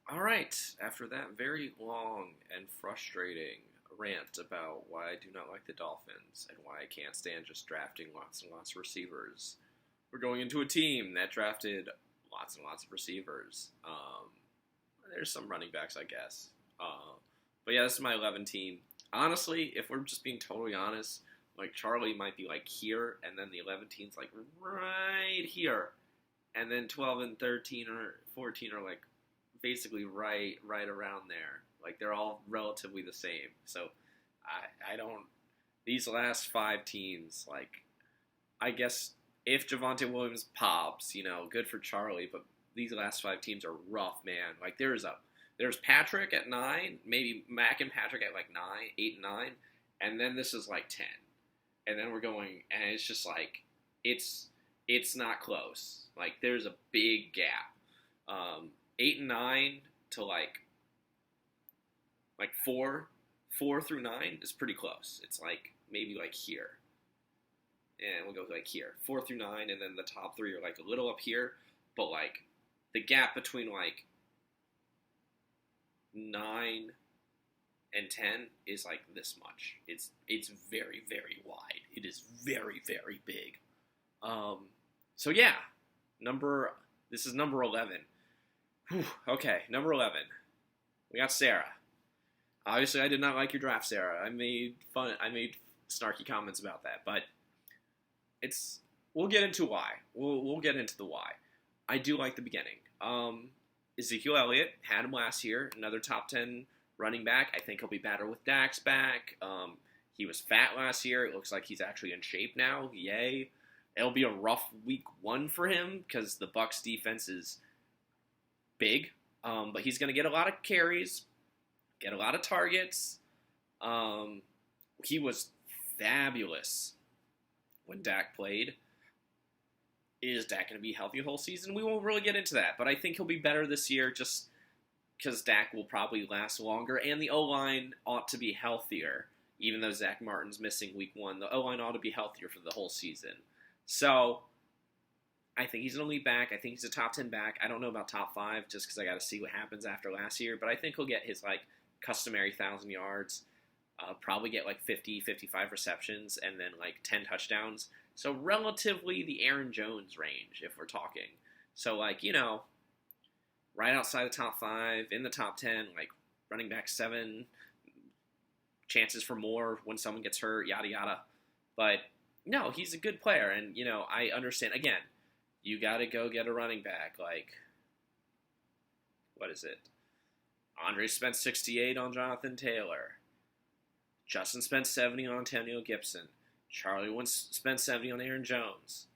All right, after that very long and frustrating rant about why I do not like the Dolphins and why I can't stand just drafting lots and lots of receivers, we're going into a team that drafted lots and lots of receivers. There's some running backs, I guess. But yeah, this is my 11 team. Honestly, if we're just being totally honest, like Charlie might be like here, and then the 11 team's like right here, and then 12 and 13 or 14 are like basically right around there. Like they're all relatively the same. So I don't these last five teams, like I guess if Javonte Williams pops, good for Charlie, but these last five teams are rough, man. Like there's Patrick at 9, maybe Mac and Patrick at like 9, 8 and 9, and then this is like 10. And then we're going and it's just like it's not close. Like there's a big gap. 8 and 9 to like 4 through 9 is pretty close. It's like maybe like here. And we'll go like here. 4 through 9, and then the top 3 are like a little up here, but like the gap between like 9 and 10 is like this much. It's very, very wide. It is very, very big. So yeah, this is number 11. Whew, okay, number 11. We got Sarah. Obviously, I did not like your draft, Sarah. I made snarky comments about that, but we'll get into why. We'll get into the why. I do like the beginning. Ezekiel Elliott had him last year, another top 10 running back. I think he'll be better with Dak's back. He was fat last year. It looks like he's actually in shape now. Yay. It'll be a rough week 1 for him because the Bucs defense is big, but he's going to get a lot of carries, get a lot of targets. He was fabulous when Dak played. Is Dak going to be healthy the whole season? We won't really get into that, but I think he'll be better this year just because Dak will probably last longer, and the O-line ought to be healthier. Even though Zach Martin's missing week 1, the O-line ought to be healthier for the whole season. So I think he's an elite back. I think he's a top 10 back. I don't know about top 5 just because I got to see what happens after last year, but I think he'll get his like customary 1,000 yards, probably get like 50, 55 receptions, and then like 10 touchdowns. So relatively the Aaron Jones range, if we're talking. So like, right outside the top 5, in the top 10, like running back 7, chances for more when someone gets hurt, yada yada. But no, he's a good player, and I understand. Again, you got to go get a running back. Like, what is it? Andre spent 68 on Jonathan Taylor. Justin spent 70 on Antonio Gibson. Charlie once spent 70 on Aaron Jones.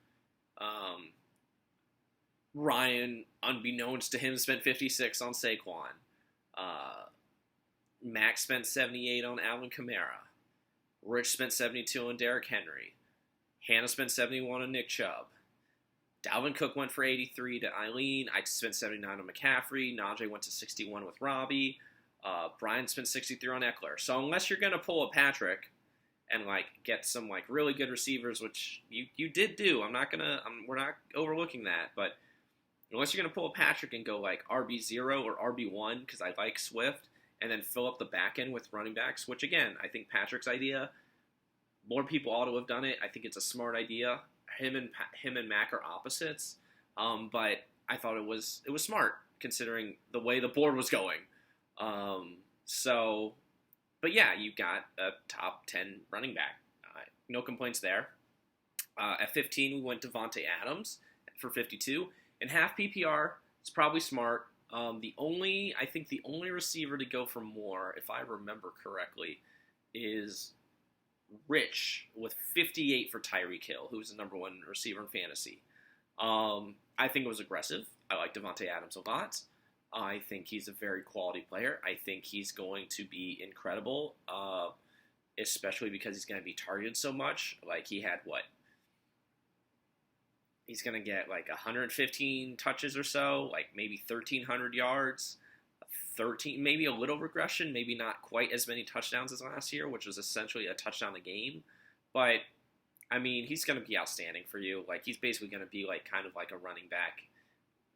Ryan, unbeknownst to him, spent 56 on Saquon. Max spent 78 on Alvin Kamara. Rich spent 72 on Derrick Henry. Hannah spent 71 on Nick Chubb. Dalvin Cook went for 83 to Eileen. I spent 79 on McCaffrey. Najee went to 61 with Robbie. Brian spent 63 on Eckler. So unless you're going to pull a Patrick and like get some like really good receivers, which you did do, we're not overlooking that, but unless you're going to pull a Patrick and go like RB0 or RB1, because I like Swift, and then fill up the back end with running backs, which again, I think Patrick's idea, more people ought to have done it. I think it's a smart idea. Him and Mac are opposites, but I thought it was smart considering the way the board was going. But yeah, you got a top 10 running back. No complaints there. At 15, we went to Vontae Adams for 52. In half PPR, it's probably smart. The only receiver to go for more, if I remember correctly, is Rich with 58 for Tyreek Hill, who's the number 1 receiver in fantasy. I think it was aggressive. I like Devontae Adams a lot. I think he's a very quality player. I think he's going to be incredible, especially because he's going to be targeted so much. Like he had he's going to get like 115 touches or so, like maybe 1,300 yards, 13, maybe a little regression, maybe not quite as many touchdowns as last year, which was essentially a touchdown a game. But, I mean, he's going to be outstanding for you. Like, he's basically going to be like kind of like a running back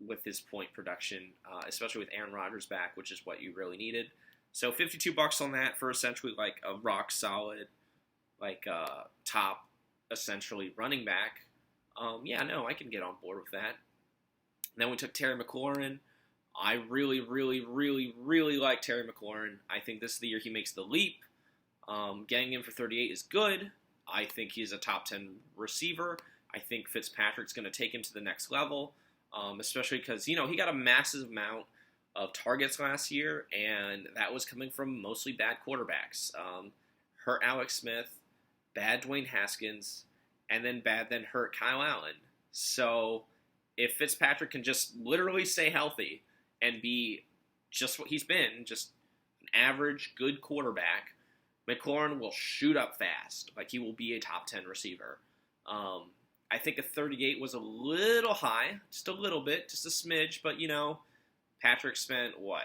with his point production, especially with Aaron Rodgers back, which is what you really needed. So $52 on that for essentially like a rock solid, like top, essentially running back. I can get on board with that. Then we took Terry McLaurin. I really, really, really, really like Terry McLaurin. I think this is the year he makes the leap. Getting him for 38 is good. I think he's a top 10 receiver. I think Fitzpatrick's going to take him to the next level, especially because, he got a massive amount of targets last year, and that was coming from mostly bad quarterbacks. Hurt Alex Smith, bad Dwayne Haskins, and then bad then hurt Kyle Allen. So if Fitzpatrick can just literally stay healthy and be just what he's been, just an average, good quarterback, McLaurin will shoot up fast. Like, he will be a top 10 receiver. I think a 38 was a little high, just a little bit, just a smidge, but, Patrick spent what?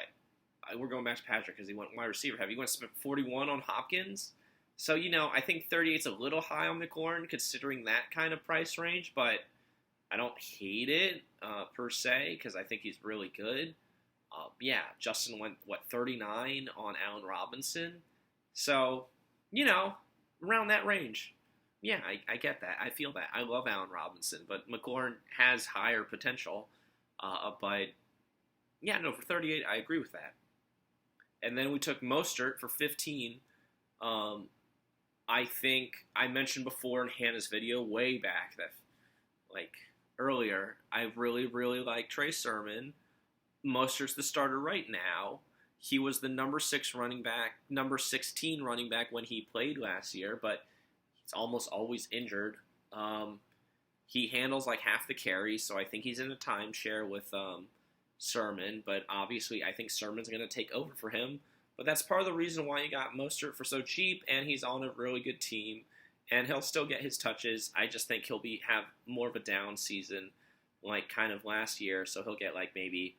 We're going back to Patrick because he went wide receiver heavy. He went to spend 41 on Hopkins. So, I think 38's a little high on McLaurin considering that kind of price range, but I don't hate it per se because I think he's really good. Justin went, 39 on Allen Robinson. So, around that range. Yeah, I get that. I feel that. I love Allen Robinson, but McLaurin has higher potential. For 38, I agree with that. And then we took Mostert for 15. I think I mentioned before in Hannah's video way back that, earlier, I really, really like Trey Sermon. Mostert's the starter right now. He was the number 16 running back when he played last year, but he's almost always injured. He handles like half the carries, so I think he's in a timeshare with Sermon, but obviously I think Sermon's going to take over for him. But that's part of the reason why you got Mostert for so cheap, and he's on a really good team, and he'll still get his touches. I just think he'll have more of a down season like kind of last year, so he'll get maybe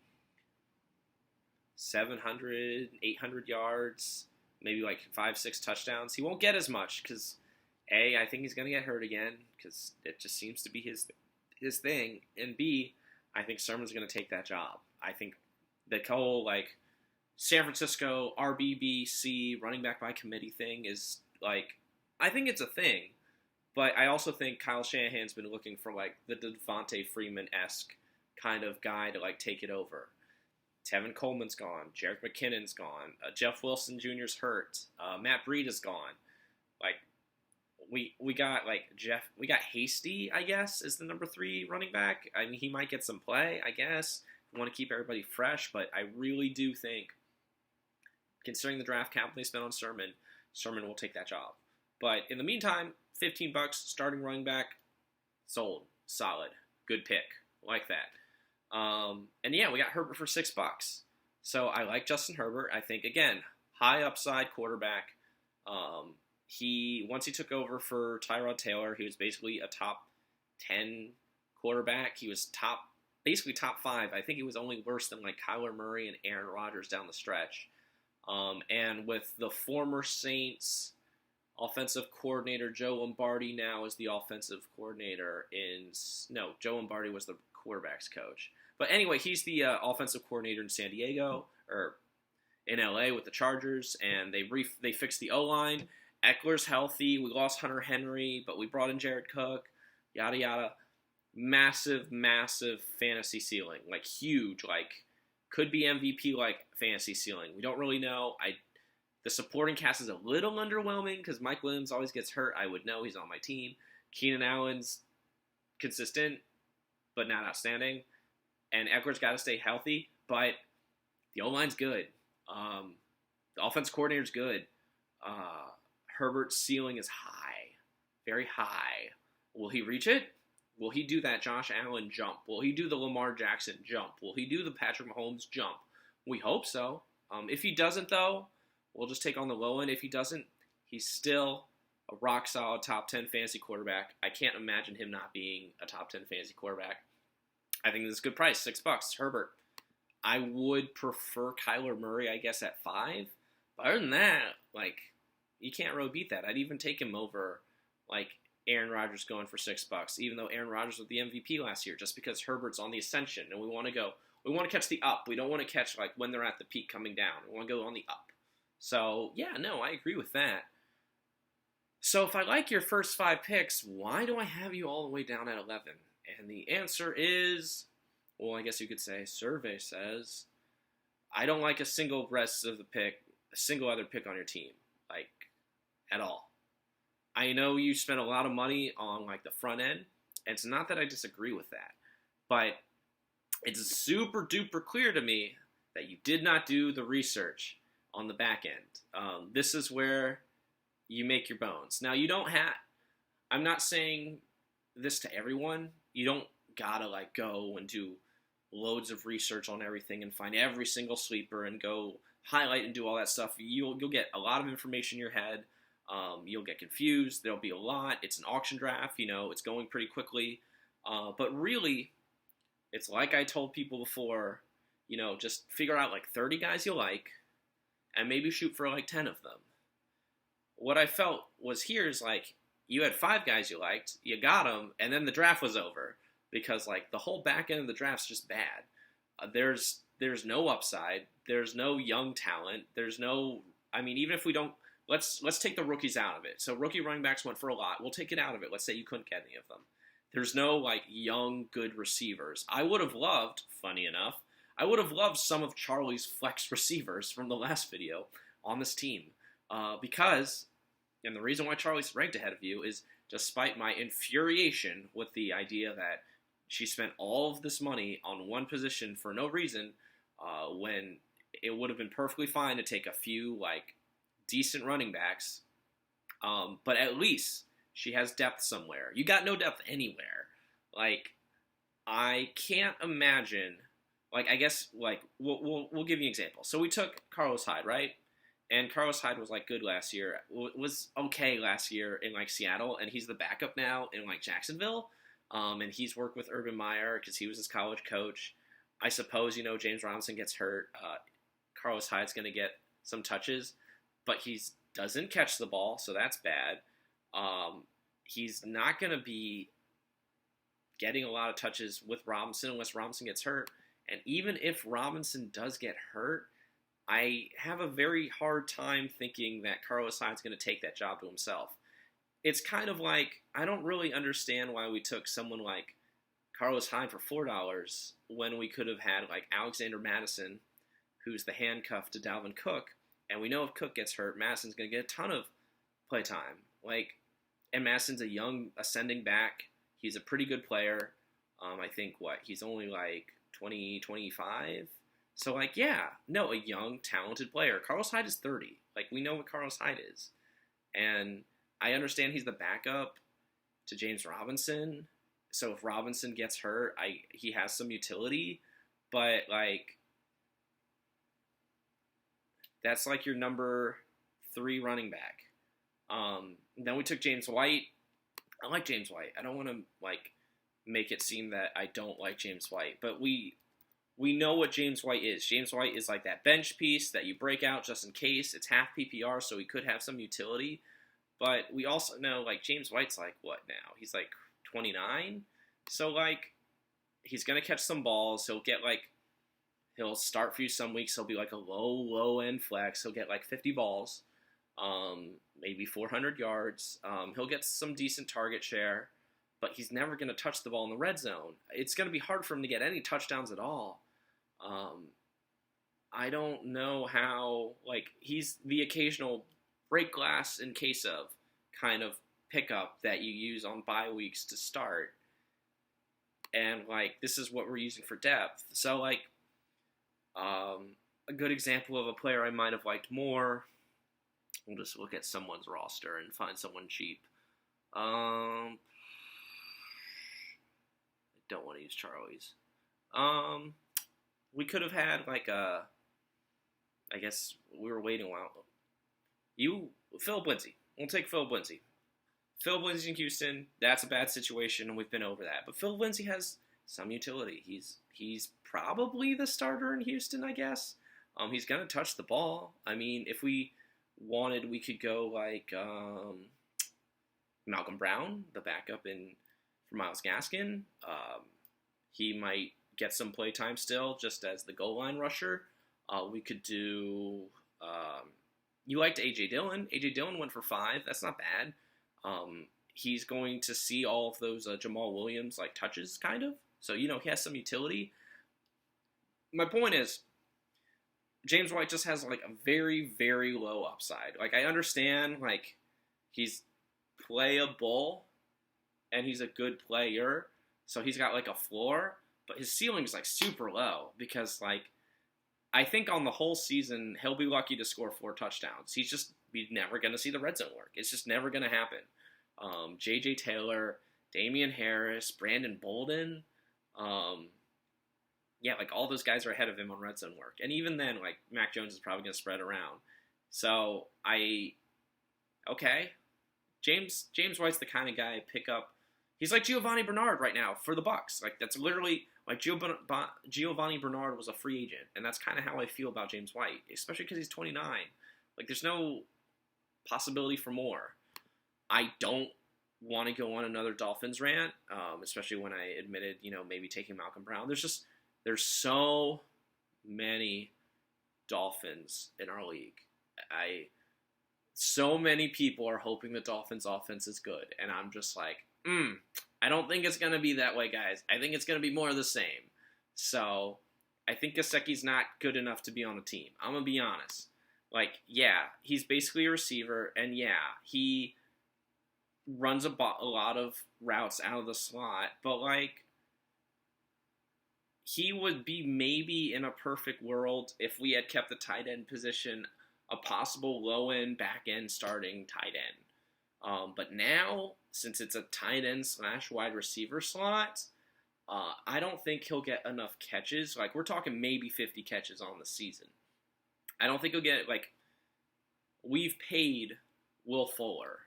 700, 800 yards, maybe 5-6 touchdowns. He won't get as much because, A, I think he's going to get hurt again because it just seems to be his thing, and B, I think Sermon's going to take that job. I think the whole, San Francisco RBBC running back by committee thing is, I think it's a thing, but I also think Kyle Shanahan's been looking for, the Devontae Freeman-esque kind of guy to, take it over. Tevin Coleman's gone. Jerick McKinnon's gone. Jeff Wilson Jr.'s hurt. Matt Breed is gone. We got we got Hasty, I guess, is the number 3 running back. I mean, he might get some play, I guess. We want to keep everybody fresh, but I really do think, considering the draft capital they spent on Sermon will take that job. But in the meantime, $15 starting running back, sold, solid, good pick, like that. We got Herbert for $6. So I like Justin Herbert. I think, again, high upside quarterback. Once he took over for Tyrod Taylor, he was basically a top 10 quarterback. He was basically top 5. I think he was only worse than Kyler Murray and Aaron Rodgers down the stretch. And with the former Saints offensive coordinator Joe Lombardi now is the offensive coordinator Joe Lombardi was the quarterback's coach. But anyway, he's the offensive coordinator in San Diego, or in LA with the Chargers, and they fixed the O-line. Eckler's healthy. We lost Hunter Henry, but we brought in Jared Cook. Yada, yada. Massive, massive fantasy ceiling. Huge. Could be MVP fantasy ceiling. We don't really know. The supporting cast is a little underwhelming because Mike Williams always gets hurt. I would know. He's on my team. Keenan Allen's consistent, but not outstanding. And Eckler's got to stay healthy, but the O-line's good. The offense coordinator's good. Herbert's ceiling is high. Very high. Will he reach it? Will he do that Josh Allen jump? Will he do the Lamar Jackson jump? Will he do the Patrick Mahomes jump? We hope so. If he doesn't, though, we'll just take on the low end. If he doesn't, he's still a rock-solid top 10 fantasy quarterback. I can't imagine him not being a top 10 fantasy quarterback. I think this is a good price, $6. Herbert. I would prefer Kyler Murray, I guess, at 5. But other than that, you can't really beat that. I'd even take him over, Aaron Rodgers going for $6, even though Aaron Rodgers was the MVP last year, just because Herbert's on the ascension, and we want to catch the up. We don't want to catch like when they're at the peak coming down. We want to go on the up. So yeah, no, I agree with that. So if I like your first 5 picks, why do I have you all the way down at 11? And the answer is, well, I guess you could say, survey says, I don't like a single other pick on your team, like, at all. I know you spent a lot of money on, like, the front end, and it's not that I disagree with that, but it's super duper clear to me that you did not do the research on the back end. This is where you make your bones. Now, I'm not saying this to everyone. You don't gotta, like, go and do loads of research on everything and find every single sleeper and go highlight and do all that stuff. You'll get a lot of information in your head. You'll get confused. There'll be a lot. It's an auction draft. It's going pretty quickly. But really, it's like I told people before, just figure out, like, 30 guys you like and maybe shoot for, like, 10 of them. What I felt was here's, like, you had 5 guys you liked, you got them, and then the draft was over. Because, like, the whole back end of the draft's just bad. There's no upside. There's no young talent. Even if we don't, let's take the rookies out of it. So rookie running backs went for a lot. We'll take it out of it. Let's say you couldn't get any of them. There's no, like, young, good receivers. I would have loved, funny enough, some of Charlie's flex receivers from the last video on this team. Because, and the reason why Charlie's ranked ahead of you is despite my infuriation with the idea that she spent all of this money on one position for no reason, when it would have been perfectly fine to take a few, like, decent running backs. But at least she has depth somewhere. You got no depth anywhere. Like, I can't imagine, like, I guess, like, we'll give you an example. So we took Carlos Hyde, right? And Carlos Hyde was, like, good last year. Was okay last year in, like, Seattle, and he's the backup now in, like, Jacksonville. And he's worked with Urban Meyer because he was his college coach. I suppose, James Robinson gets hurt. Carlos Hyde's going to get some touches, but he doesn't catch the ball, so that's bad. He's not going to be getting a lot of touches with Robinson unless Robinson gets hurt. And even if Robinson does get hurt, I have a very hard time thinking that Carlos Hyde's going to take that job to himself. It's kind of like, I don't really understand why we took someone like Carlos Hyde for $4 when we could have had, like, Alexander Madison, who's the handcuff to Dalvin Cook, and we know if Cook gets hurt, Madison's going to get a ton of play time. Like, and Madison's a young, ascending back. He's a pretty good player. I think, he's only, like, 20, 25? So, like, yeah, no, a young, talented player. Carlos Hyde is 30. Like, we know what Carlos Hyde is. And I understand he's the backup to James Robinson. So if Robinson gets hurt, he has some utility. But, like, that's, like, your number 3 running back. Then we took James White. I like James White. I don't want to, like, make it seem that I don't like James White. But we know what James White is. James White is like that bench piece that you break out just in case. It's half PPR, so he could have some utility. But we also know, like, James White's, like, what now? He's, like, 29? So, like, he's going to catch some balls. He'll start for you some weeks. He'll be, like, a low-end flex. He'll get, like, 50 balls, maybe 400 yards. He'll get some decent target share, but he's never going to touch the ball in the red zone. It's going to be hard for him to get any touchdowns at all. I don't know how, like, he's the occasional break glass in case of kind of pickup that you use on bye weeks to start. And, like, this is what we're using for depth. So, like, a good example of a player I might have liked more, we'll just look at someone's roster and find someone cheap. I don't want to use Charlie's. We could have had, like, I guess we were waiting a while. Philip Lindsay. We'll take Philip Lindsay. Philip Lindsay in Houston, that's a bad situation, and we've been over that. But Philip Lindsay has some utility. He's probably the starter in Houston, I guess. He's going to touch the ball. I mean, if we wanted, we could go, like, Malcolm Brown, the backup for Myles Gaskin. He might get some play time still, just as the goal line rusher. We could do. You liked A.J. Dillon. A.J. Dillon went for 5. That's not bad. He's going to see all of those Jamal Williams touches, kind of. So he has some utility. My point is, James White just has a very, very low upside. I understand he's playable and he's a good player, so he's got a floor, but his ceiling is super low because I think on the whole season he'll be lucky to score 4 touchdowns. He's never going to see the red zone work. It's just never going to happen. J.J. Taylor, Damian Harris, Brandon Bolden, all those guys are ahead of him on red zone work. And even then, Mac Jones is probably going to spread around. So, James White's the kind of guy I pick up. He's like Giovanni Bernard right now for the Bucs. That's literally, Giovanni Bernard was a free agent. And that's kind of how I feel about James White, especially because he's 29. There's no possibility for more. I don't want to go on another Dolphins rant, especially when I admitted, maybe taking Malcolm Brown. There's so many Dolphins in our league. So many people are hoping the Dolphins offense is good. And I'm just I don't think it's going to be that way, guys. I think it's going to be more of the same. So I think Gesicki's not good enough to be on the team. I'm going to be honest. He's basically a receiver. And he runs a lot of routes out of the slot. But he would be maybe in a perfect world if we had kept the tight end position a possible low-end, back-end starting tight end. But now, since it's a tight end / wide receiver slot, I don't think he'll get enough catches. We're talking maybe 50 catches on the season. I don't think he'll get, we've paid Will Fuller.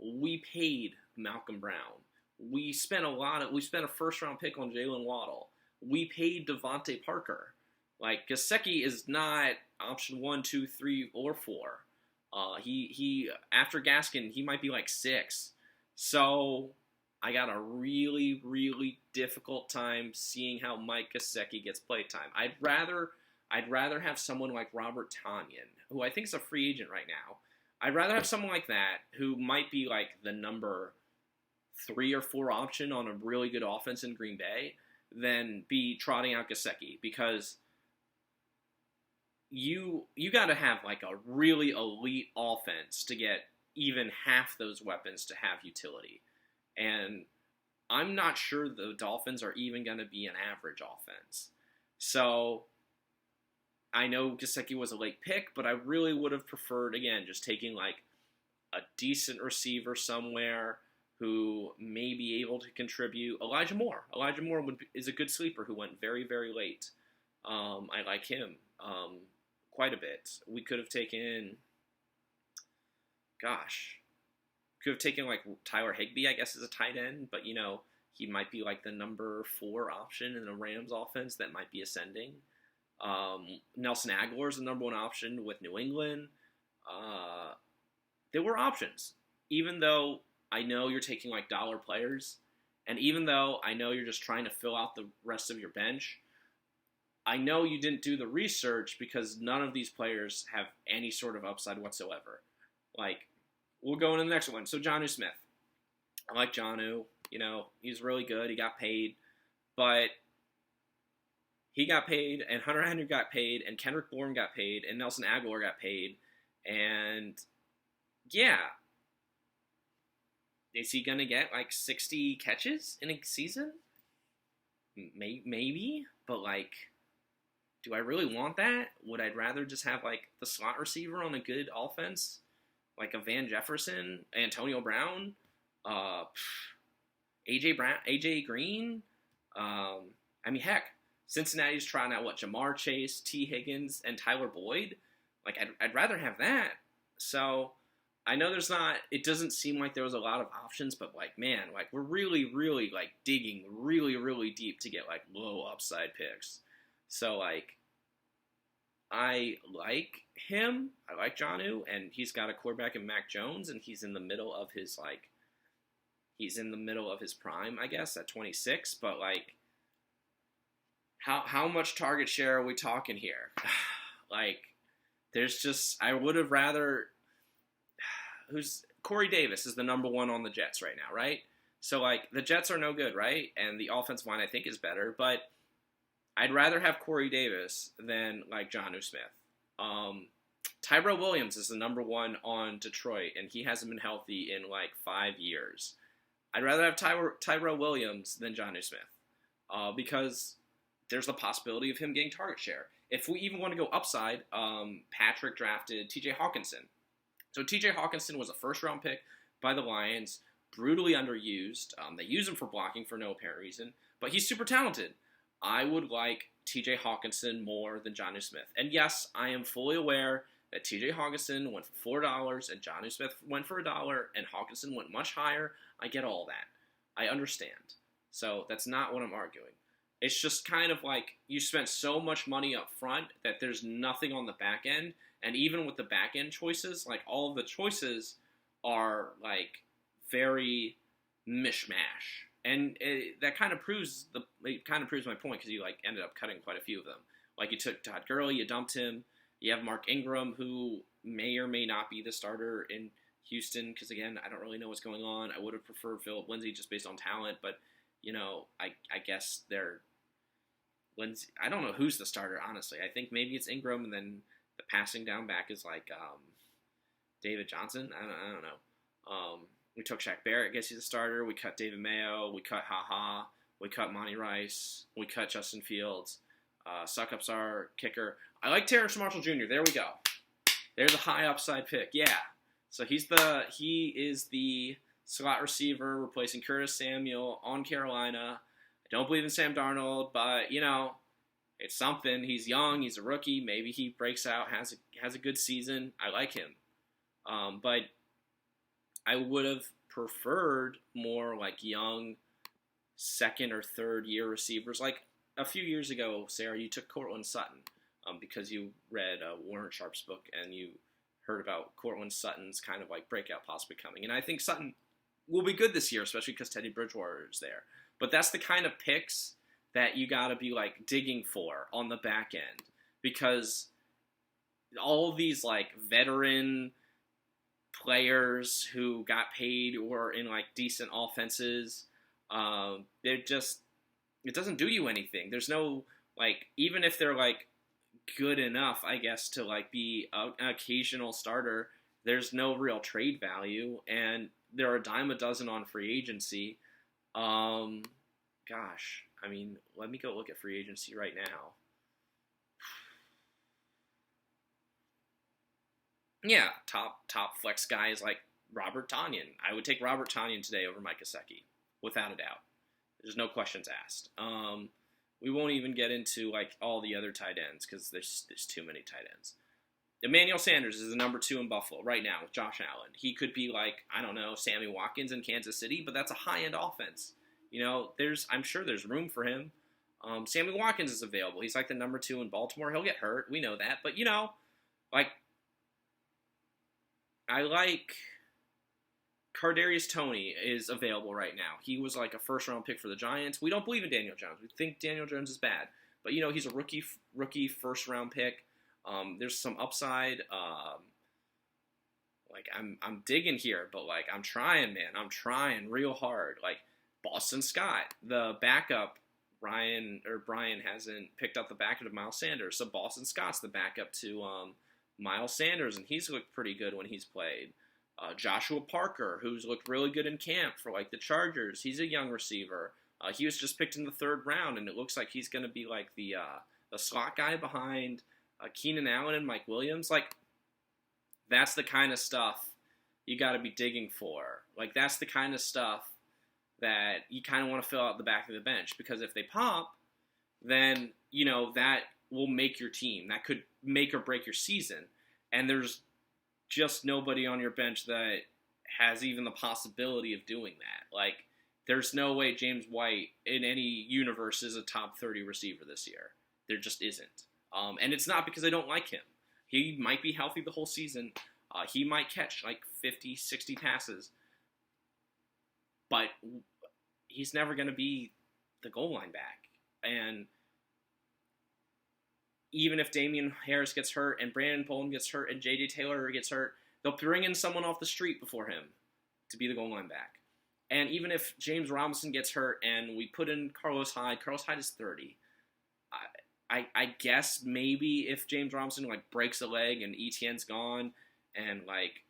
We paid Malcolm Brown. We spent a first-round pick on Jalen Waddle. We paid Devontae Parker. Gesicki is not option 1, 2, 3, or 4. He after Gaskin, he might be 6. So I got a really, really difficult time seeing how Mike Gesicki gets play time. I'd rather have someone like Robert Tonyan, who I think is a free agent right now. I'd rather have someone like that who might be the number 3 or 4 option on a really good offense in Green Bay than be trotting out Gesicki, because you got to have a really elite offense to get even half those weapons to have utility. And I'm not sure the Dolphins are even going to be an average offense. So I know Gesicki was a late pick, but I really would have preferred, again, just taking a decent receiver somewhere who may be able to contribute. Elijah Moore. Elijah Moore is a good sleeper who went very, very late. I like him quite a bit. We could have taken, Tyler Higbee, I guess, as a tight end, but, he might be the number 4 option in the Rams offense that might be ascending. Nelson Aguilar is the number 1 option with New England. There were options, even though I know you're taking dollar players, and even though I know you're just trying to fill out the rest of your bench, I know you didn't do the research because none of these players have any sort of upside whatsoever. We'll go into the next one. So Jonnu Smith. I like Jonnu. He's really good. He got paid, but he got paid, and Hunter Henry got paid, and Kendrick Bourne got paid, and Nelson Aguilar got paid, and is he gonna get 60 catches in a season? Maybe, but do I really want that? Would I rather just have the slot receiver on a good offense, a Van Jefferson, Antonio Brown, AJ Green? Heck, Cincinnati's trying out Jamar Chase, T. Higgins, and Tyler Boyd. I'd rather have that. So I know it doesn't seem like there was a lot of options, but we're really, really digging really, really deep to get low upside picks. So I like him. I like Jonnu, and he's got a quarterback in Mac Jones, and he's in the middle of his he's in the middle of his prime, I guess, at 26. But, like, how much target share are we talking here? Like, there's just, I would have rather, Corey Davis is the number one on the Jets right now, right? So, like, the Jets are no good, right? And the offensive line, I think, is better. But I'd rather have Corey Davis than, like, Jonnu Smith. Tyrell Williams is the number one on Detroit, and he hasn't been healthy in, like, 5 years. I'd rather have Tyrell Williams than Jonnu Smith because there's the possibility of him getting target share. If we even want to go upside, Patrick drafted T.J. Hawkinson. So T.J. Hawkinson was a first-round pick by the Lions, brutally underused. They use him for blocking for no apparent reason, but he's super talented. I would like T.J. Hawkinson more than Jonnu Smith. And yes, I am fully aware that T.J. Hawkinson went for $4 and Jonnu Smith went for $1 and Hawkinson went much higher. I get all that. I understand. So that's not what I'm arguing. It's just kind of like you spent so much money up front that there's nothing on the back end. And even with the back end choices, like all of the choices are like very mishmash. And that kind of proves my point because you like ended up cutting quite a few of them. Like you took Todd Gurley, you dumped him. You have Mark Ingram, who may or may not be the starter in Houston because, again, I don't really know what's going on. I would have preferred Philip Lindsay just based on talent, but, you know, I guess they're Lindsay. I don't know who's the starter, honestly. I think maybe it's Ingram, and then the passing down back is like David Johnson. I don't know. We took Shaq Barrett. I guess he's a starter. We cut David Mayo. We cut Ha. We cut Monty Rice. We cut Justin Fields. Suckup's our kicker. I like Terrace Marshall Jr. There we go. There's a high upside pick. Yeah. So he is the slot receiver replacing Curtis Samuel on Carolina. I don't believe in Sam Darnold, but, you know, it's something. He's young. He's a rookie. Maybe he breaks out, has a good season. I like him. But I would have preferred more like young second or third year receivers. Like a few years ago, Sarah, you took Cortland Sutton because you read Warren Sharp's book and you heard about Cortland Sutton's kind of like breakout possibly coming. And I think Sutton will be good this year, especially because Teddy Bridgewater is there. But that's the kind of picks that you got to be like digging for on the back end because all of these like veteran players who got paid or in like decent offenses, it doesn't do you anything. There's no like, even if they're like good enough, I guess, to like be an occasional starter, there's no real trade value, and there are a dime a dozen on free agency. Gosh, I mean, let me go look at free agency right now. Yeah, top flex guys like Robert Tonyan. I would take Robert Tonyan today over Mike Gesicki, without a doubt. There's no questions asked. We won't even get into like all the other tight ends because there's too many tight ends. Emmanuel Sanders is the number 2 in Buffalo right now with Josh Allen. He could be like, I don't know, Sammy Watkins in Kansas City, but that's a high-end offense. You know, I'm sure there's room for him. Sammy Watkins is available. He's like the number 2 in Baltimore. He'll get hurt. We know that. But, you know, like, I like Kadarius Toney is available right now. He was like a first-round pick for the Giants. We don't believe in Daniel Jones. We think Daniel Jones is bad. But, you know, he's a rookie first-round pick. There's some upside. Like, I'm digging here, but, like, I'm trying, man. I'm trying real hard. Like, Boston Scott, the backup, Brian hasn't picked up the backup of Miles Sanders. So Boston Scott's the backup to Miles Sanders, and he's looked pretty good when he's played. Joshua Parker, who's looked really good in camp for, like, the Chargers. He's a young receiver. He was just picked in the 3rd round, and it looks like he's going to be, like, the slot guy behind Keenan Allen and Mike Williams. Like, that's the kind of stuff you got to be digging for. Like, that's the kind of stuff that you kind of want to fill out the back of the bench. Because if they pop, then, you know, that will make your team. That could make or break your season. And there's just nobody on your bench that has even the possibility of doing that. Like, there's no way James White in any universe is a top 30 receiver this year. There just isn't. And it's not because I don't like him. He might be healthy the whole season. He might catch like 50, 60 passes. but he's never going to be the goal line back. And even if Damian Harris gets hurt and Brandon Bolden gets hurt and J.J. Taylor gets hurt, they'll bring in someone off the street before him to be the goal line back. And even if James Robinson gets hurt and we put in Carlos Hyde is 30. I guess maybe if James Robinson like breaks a leg and Etienne's gone and like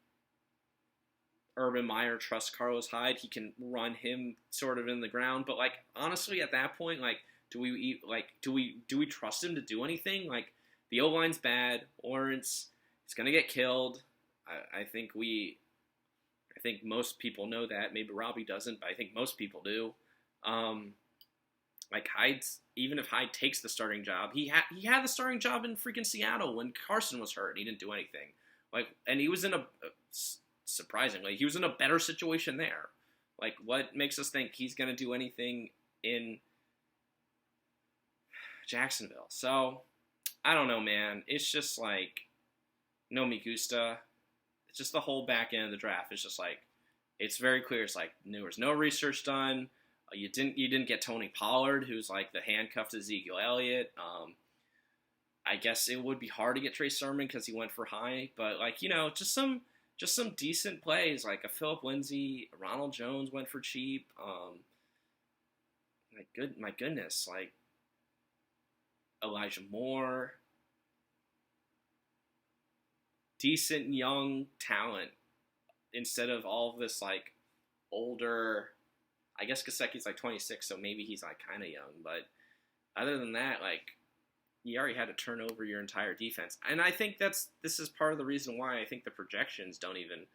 Urban Meyer trusts Carlos Hyde, he can run him sort of in the ground. But like honestly, at that point, like do we trust him to do anything? Like the O-line's bad. Lawrence is gonna get killed. I think most people know that. Maybe Robbie doesn't, but I think most people do. Like even if Hyde takes the starting job, he had the starting job in freaking Seattle when Carson was hurt and he didn't do anything. Like, and he was in surprisingly, he was in a better situation there. Like, what makes us think he's gonna do anything in Jacksonville? So, I don't know, man. It's just like, no me gusta. It's just the whole back end of the draft. It's just like, it's very clear. It's like, there was no research done. You didn't get Tony Pollard, who's like the handcuffed Ezekiel Elliott. I guess it would be hard to get Trey Sermon because he went for Hyde, but like just some decent plays like a Philip Lindsay, Ronald Jones went for cheap. My goodness, like Elijah Moore, decent young talent instead of all of this like older. I guess Gesicki's like 26, so maybe he's like kind of young. But other than that, like you already had to turn over your entire defense, and I think this is part of the reason why I think the projections don't even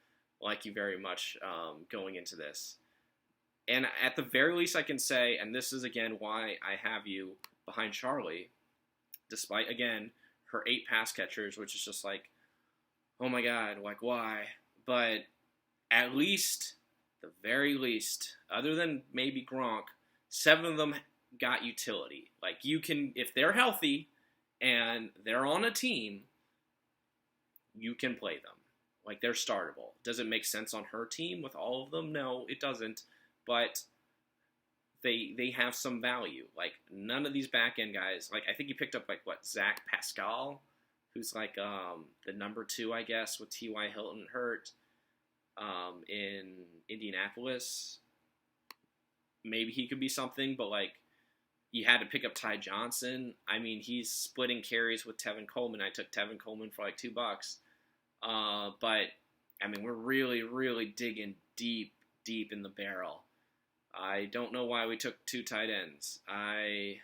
like you very much going into this. And at the very least, I can say, and this is again why I have you behind Charlie, despite again her 8 pass catchers, which is just like, oh my god, like why? But at least, the very least, other than maybe Gronk, 7 of them got utility. Like you can, if they're healthy and they're on a team, you can play them. Like they're startable. Does it make sense on her team with all of them? No, it doesn't. But they have some value. Like none of these back end guys. Like I think you picked up like Zach Pascal, who's like the number 2, I guess, with T.Y. Hilton hurt. In Indianapolis, maybe he could be something, but like you had to pick up Ty Johnson. I mean, he's splitting carries with Tevin Coleman. I took Tevin Coleman for like $2. But I mean, we're really, really digging deep in the barrel. I don't know why we took 2 tight ends. I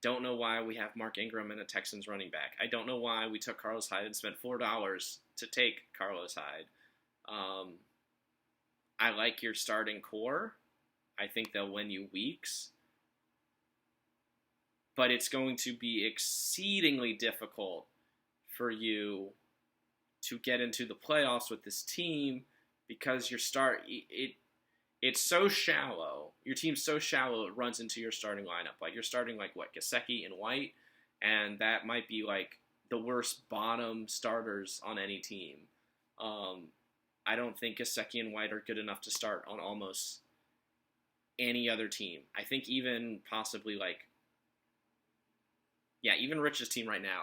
don't know why we have Mark Ingram and a Texans running back. I don't know why we took Carlos Hyde and spent $4 to take Carlos Hyde. I like your starting core. I think they'll win you weeks. But it's going to be exceedingly difficult for you to get into the playoffs with this team because it's so shallow. Your team's so shallow it runs into your starting lineup. Like you're starting like Gesicki and White, and that might be like the worst bottom starters on any team. I don't think Gesicki and White are good enough to start on almost any other team. I think even possibly even Rich's team right now,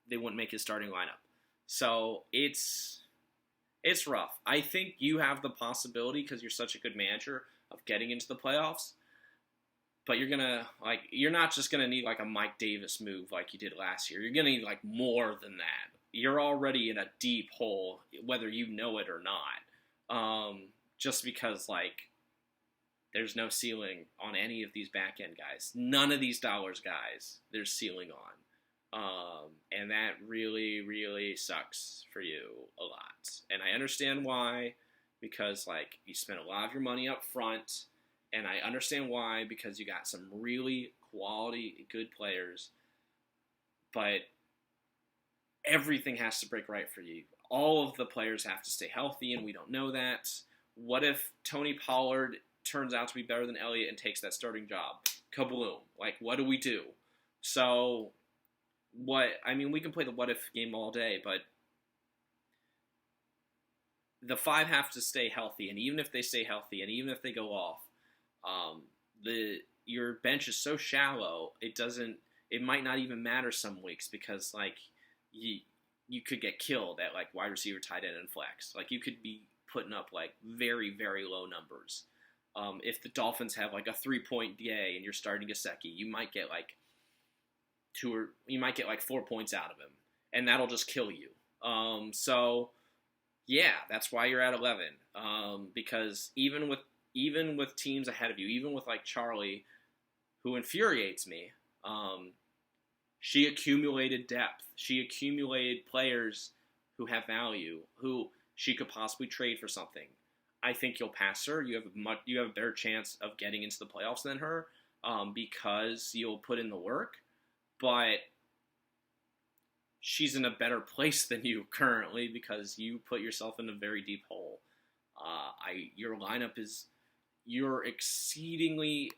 they wouldn't make his starting lineup. So it's rough. I think you have the possibility, because you're such a good manager, of getting into the playoffs. But you're not just gonna need like a Mike Davis move like you did last year. You're gonna need like more than that. You're already in a deep hole, whether you know it or not. Just because like there's no ceiling on any of these back end guys. None of these dollars guys there's ceiling on. And that really, really sucks for you a lot. And I understand why, because like you spent a lot of your money up front, and I understand why, because you got some really quality, good players, but everything has to break right for you. All of the players have to stay healthy, and we don't know that. What if Tony Pollard turns out to be better than Elliott and takes that starting job? Kabloom. Like, what do we do? So, we can play the what if game all day, but the 5 have to stay healthy, and even if they stay healthy, and even if they go off, your bench is so shallow, it might not even matter some weeks, because like you could get killed at like wide receiver, tight end, and flex. Like you could be putting up like very, very low numbers. If the Dolphins have like a 3-point day and you're starting Gesicki, you might get like 4 points out of him, and that'll just kill you. So yeah, that's why you're at 11. Because even with teams ahead of you, even with like Charlie, who infuriates me, she accumulated depth. She accumulated players who have value, who she could possibly trade for something. I think you'll pass her. You have a better chance of getting into the playoffs than her, because you'll put in the work. But she's in a better place than you currently, because you put yourself in a very deep hole. Your lineup you're exceedingly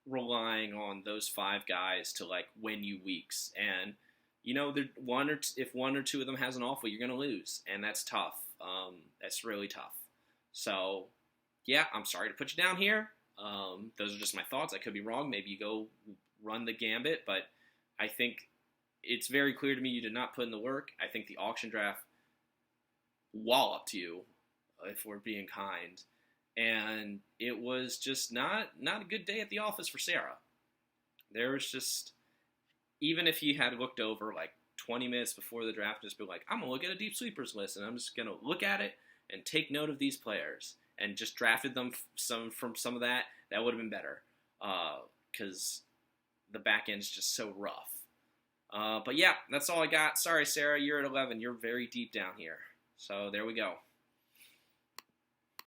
relying on those 5 guys to like win you weeks, and if 1 or 2 of them has an off week, you're gonna lose, and that's tough. That's really tough. So yeah, I'm sorry to put you down here. Those are just my thoughts. I could be wrong. Maybe you go run the gambit, but I think it's very clear to me you did not put in the work. I think the auction draft walloped you, if we're being kind. And it was just not a good day at the office for Sarah. There was just, even if you had looked over like 20 minutes before the draft, just be like, I'm going to look at a deep sleepers list, and I'm just going to look at it and take note of these players, and just drafted them from some of that would have been better. Because the back end's just so rough. But yeah, that's all I got. Sorry, Sarah, you're at 11. You're very deep down here. So there we go.